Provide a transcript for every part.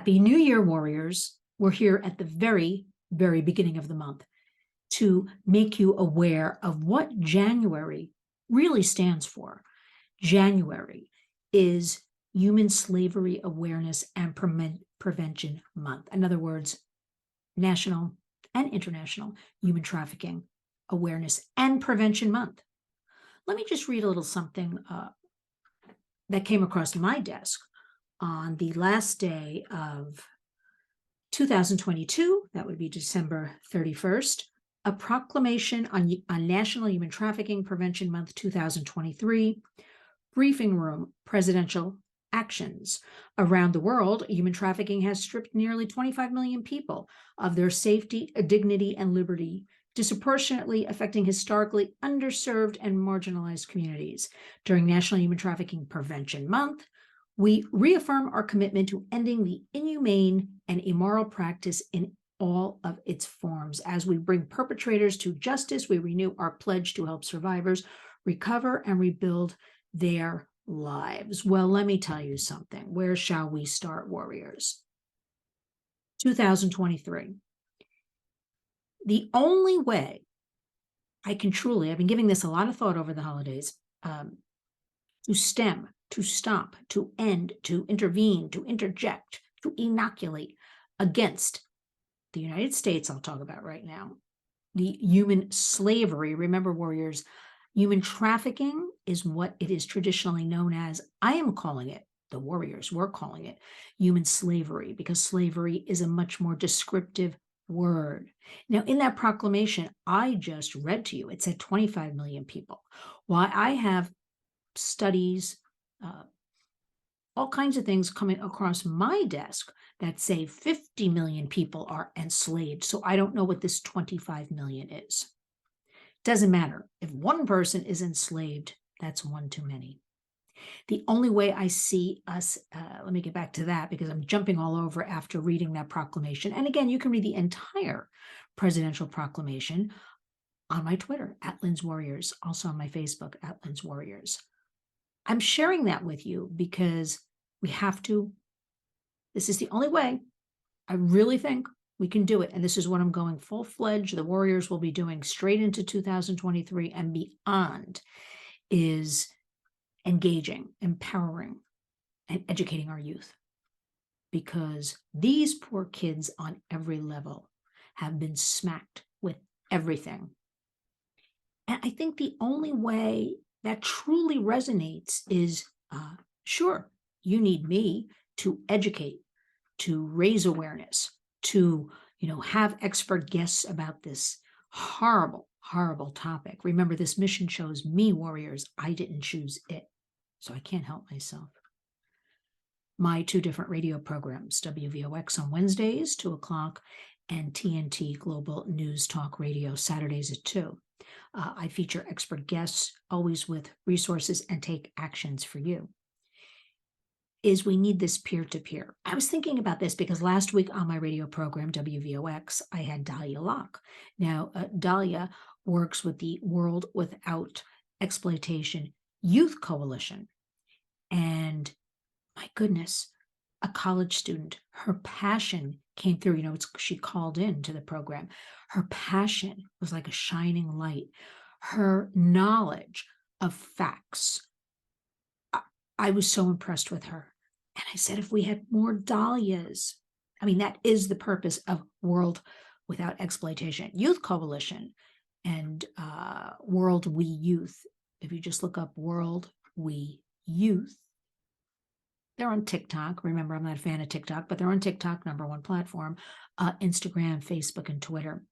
Happy New Year, warriors. We're here at the very, very beginning of the month to make you aware of what January really stands for. January is Human Slavery Awareness and Prevention Month. In other words, National and International Human Trafficking Awareness and Prevention Month. Let me just read a little something that came across my desk on the last day of 2022, that would be December 31st, a proclamation on National Human Trafficking Prevention Month 2023, briefing room presidential actions. Around the world, human trafficking has stripped nearly 25 million people of their safety, dignity, and liberty, disproportionately affecting historically underserved and marginalized communities. During National Human Trafficking Prevention Month, we reaffirm our commitment to ending the inhumane and immoral practice in all of its forms. As we bring perpetrators to justice, we renew our pledge to help survivors recover and rebuild their lives. Well, let me tell you something. Where shall we start, warriors? 2023. The only way I can truly, I've been giving this a lot of thought over the holidays, to stem, to stop, to end, to intervene, to interject, to inoculate against the United States, I'll talk about right now, the human slavery. Remember, warriors, human trafficking is what it is traditionally known as. I am calling it, the warriors, we're calling it human slavery, because slavery is a much more descriptive word. Now, in that proclamation I just read to you, it said 25 million people. Why, I have studies, all kinds of things coming across my desk that say 50 million people are enslaved. So I don't know what this 25 million is. Doesn't matter. If one person is enslaved, that's one too many. The only way I see us, let me get back to that because I'm jumping all over after reading that proclamation. And again, you can read the entire presidential proclamation on my Twitter, @LynnsWarriors, also on my Facebook, @LynnsWarriors. I'm sharing that with you because we have to. This is the only way. I really think we can do it. And this is what I'm going full-fledged. The warriors will be doing straight into 2023 and beyond, is engaging, empowering, and educating our youth. Because these poor kids on every level have been smacked with everything. And I think the only way that truly resonates is, sure, you need me to educate, to raise awareness, to, have expert guests about this horrible, horrible topic. Remember, this mission chose me, warriors. I didn't choose it, so I can't help myself. My two different radio programs, WVOX on Wednesdays, 2 o'clock, and TNT Global News Talk Radio, Saturdays at 2. I feature expert guests, always with resources and take actions for you. Is we need this peer-to-peer. I was thinking about this because last week on my radio program, WVOX, I had Dahlia Locke. Now, Dahlia works with the World Without Exploitation Youth Coalition. And my goodness, a college student, her passion came through. She called in to the program. Her passion was like a shining light. Her knowledge of facts, I was so impressed with her. And I said, if we had more Dahlias, that is the purpose of World Without Exploitation Youth Coalition and World We Youth. If you just look up World We Youth, they're on TikTok. Remember, I'm not a fan of TikTok, but they're on TikTok, #1 platform, Instagram, Facebook, and Twitter.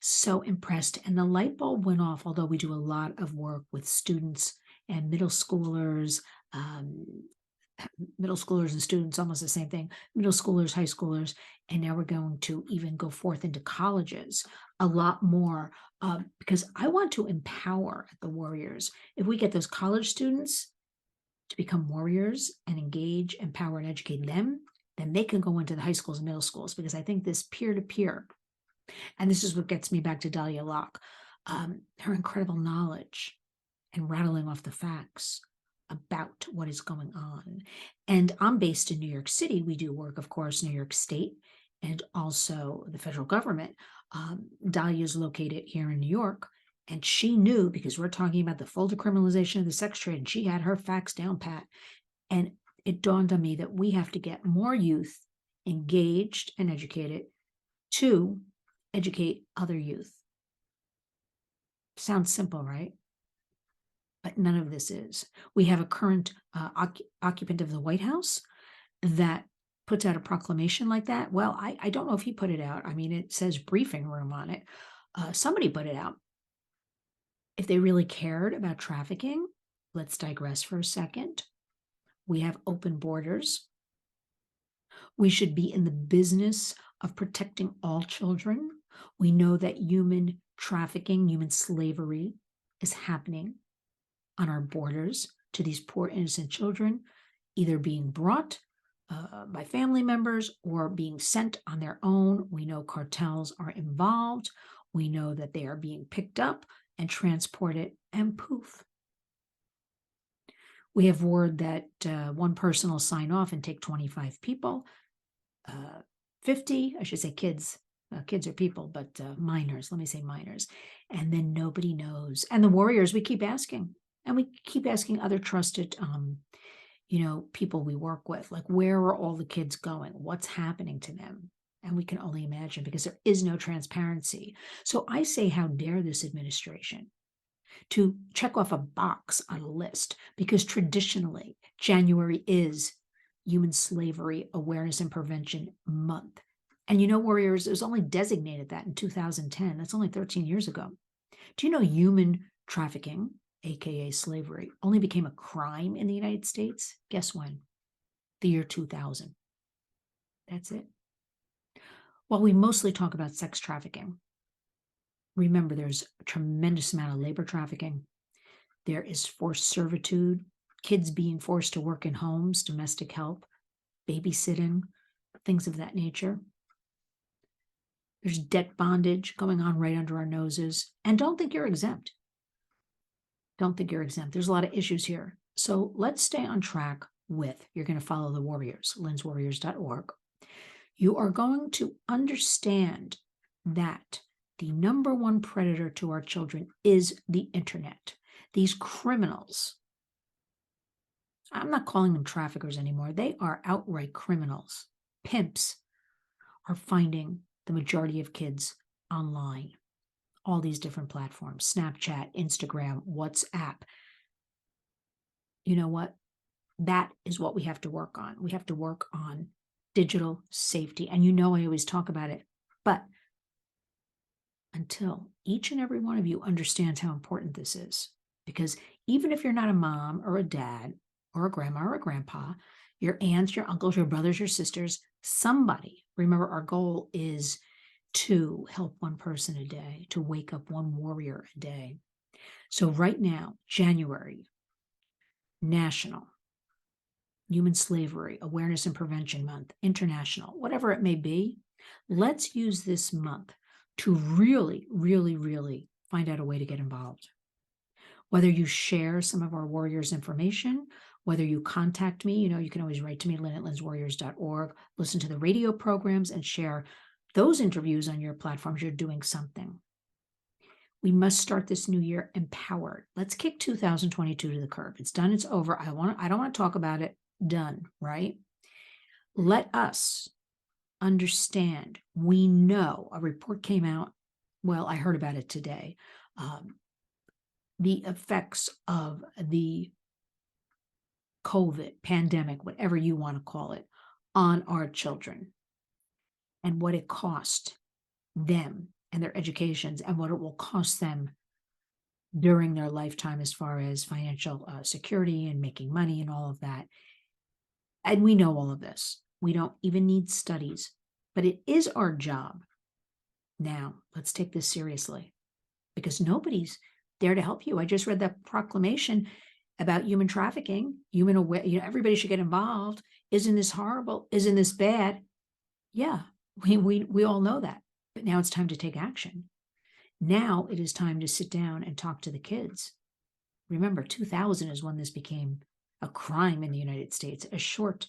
So impressed. And the light bulb went off, although we do a lot of work with students and middle schoolers and students, almost the same thing, middle schoolers, high schoolers, and now we're going to even go forth into colleges a lot more because I want to empower the warriors. If we get those college students to become warriors and engage, empower, and educate them, then they can go into the high schools and middle schools, because I think this peer-to-peer, and this is what gets me back to Dahlia Locke, her incredible knowledge and rattling off the facts about what is going on. And I'm based in New York City. We do work, of course, New York State and also the federal government. Dahlia is located here in New York, and she knew because we're talking about the full decriminalization of the sex trade, and she had her facts down pat. And it dawned on me that we have to get more youth engaged and educated to educate other youth. Sounds simple, right? But none of this is. We have a current occupant of the White House that puts out a proclamation like that. Well, I don't know if he put it out. I mean, it says briefing room on it. Somebody put it out. If they really cared about trafficking, let's digress for a second. We have open borders. We should be in the business of protecting all children. We know that human trafficking, human slavery is happening on our borders to these poor innocent children, either being brought by family members or being sent on their own. We know cartels are involved. We know that they are being picked up and transported, and poof. We have word that one person will sign off and take 25 people, 50, I should say kids. Kids are people, but minors, let me say minors. And then nobody knows. And the warriors, we keep asking. And we keep asking other trusted, people we work with, like, where are all the kids going? What's happening to them? And we can only imagine because there is no transparency. So I say, how dare this administration to check off a box on a list, because traditionally January is Human Slavery Awareness and Prevention Month. And warriors, it was only designated that in 2010. That's only 13 years ago. Do you know human trafficking, aka slavery, only became a crime in the United States? Guess when? The year 2000. That's it. While we mostly talk about sex trafficking, remember there's a tremendous amount of labor trafficking. There is forced servitude, kids being forced to work in homes, domestic help, babysitting, things of that nature. There's debt bondage going on right under our noses. And don't think you're exempt. Don't think you're exempt. There's a lot of issues here. So let's stay on track with, you're going to follow the warriors, lynswarriors.org. You are going to understand that the number one predator to our children is the internet. These criminals, I'm not calling them traffickers anymore. They are outright criminals. Pimps are finding the majority of kids online. All these different platforms, Snapchat, Instagram, WhatsApp. You know what? That is what we have to work on. We have to work on digital safety. And I always talk about it, but until each and every one of you understands how important this is, because even if you're not a mom or a dad or a grandma or a grandpa, your aunts, your uncles, your brothers, your sisters, somebody, remember our goal is to help one person a day, to wake up one warrior a day. So right now, January, National Human Slavery Awareness and Prevention Month, International, whatever it may be, let's use this month to really, really, really find out a way to get involved. Whether you share some of our warriors' information, whether you contact me, you can always write to me, lynn@lynswarriors.org, listen to the radio programs and share those interviews on your platforms. You're doing something. We must start this new year empowered. Let's kick 2022 to the curb. It's done. It's over. I don't want to talk about it. Done, right? Let us understand. We know a report came out. Well, I heard about it today. The effects of the COVID pandemic, whatever you want to call it, on our children, and what it cost them and their educations, and what it will cost them during their lifetime as far as financial security and making money and all of that. And we know all of this. We don't even need studies, but it is our job. Now, let's take this seriously, because nobody's there to help you. I just read that proclamation about human trafficking, everybody should get involved. Isn't this horrible? Isn't this bad? Yeah, we all know that. But now it's time to take action. Now it is time to sit down and talk to the kids. Remember, 2000 is when this became a crime in the United States a short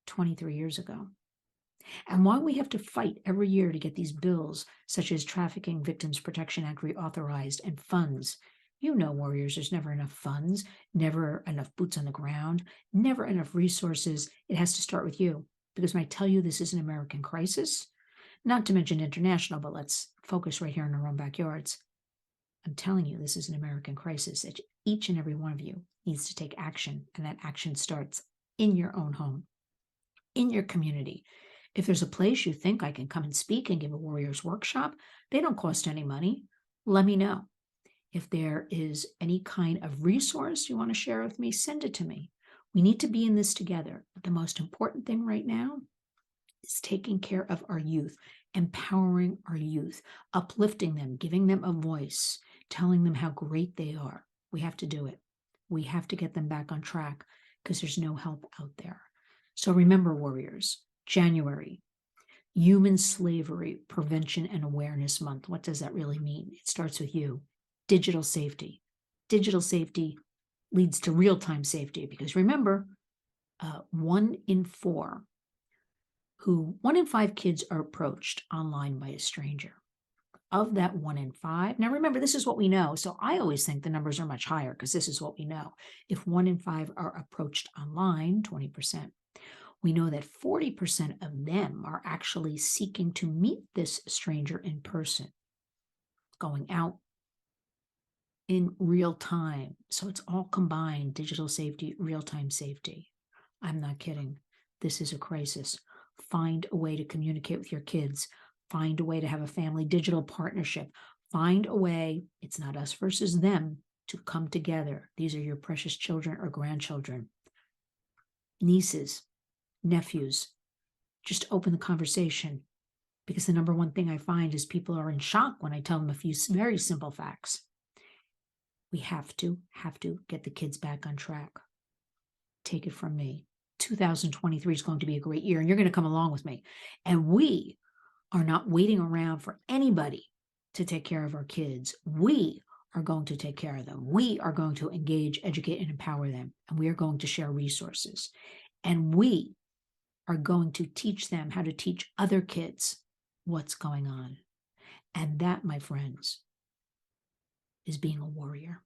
23 years ago. And why we have to fight every year to get these bills, such as Trafficking Victims Protection Act, reauthorized, and funds. You know, warriors, there's never enough funds, never enough boots on the ground, never enough resources. It has to start with you. Because when I tell you this is an American crisis, not to mention international, but let's focus right here in our own backyards. I'm telling you, this is an American crisis that each and every one of you needs to take action. And that action starts in your own home, in your community. If there's a place you think I can come and speak and give a warriors workshop, they don't cost any money. Let me know. If there is any kind of resource you want to share with me, send it to me. We need to be in this together. But the most important thing right now is taking care of our youth, empowering our youth, uplifting them, giving them a voice, telling them how great they are. We have to do it. We have to get them back on track because there's no help out there. So remember, warriors, January, Human Slavery Prevention and Awareness Month. What does that really mean? It starts with you. Digital safety. Digital safety leads to real-time safety because remember, 1 in 5 kids are approached online by a stranger. Of that 1 in 5, now remember, this is what we know. So I always think the numbers are much higher because this is what we know. If 1 in 5 are approached online, 20%. We know that 40% of them are actually seeking to meet this stranger in person, going out in real time. So it's all combined, digital safety, real-time safety. I'm not kidding. This is a crisis. Find a way to communicate with your kids. Find a way to have a family digital partnership. Find a way, it's not us versus them, to come together. These are your precious children or grandchildren, nieces, nephews. Just open the conversation, because the number one thing I find is people are in shock when I tell them a few very simple facts. We have to get the kids back on track. Take it from me. 2023 is going to be a great year, and you're going to come along with me. And we are not waiting around for anybody to take care of our kids. We are going to take care of them. We are going to engage, educate, and empower them. And we are going to share resources. And we are going to teach them how to teach other kids what's going on. And that, my friends, is being a warrior.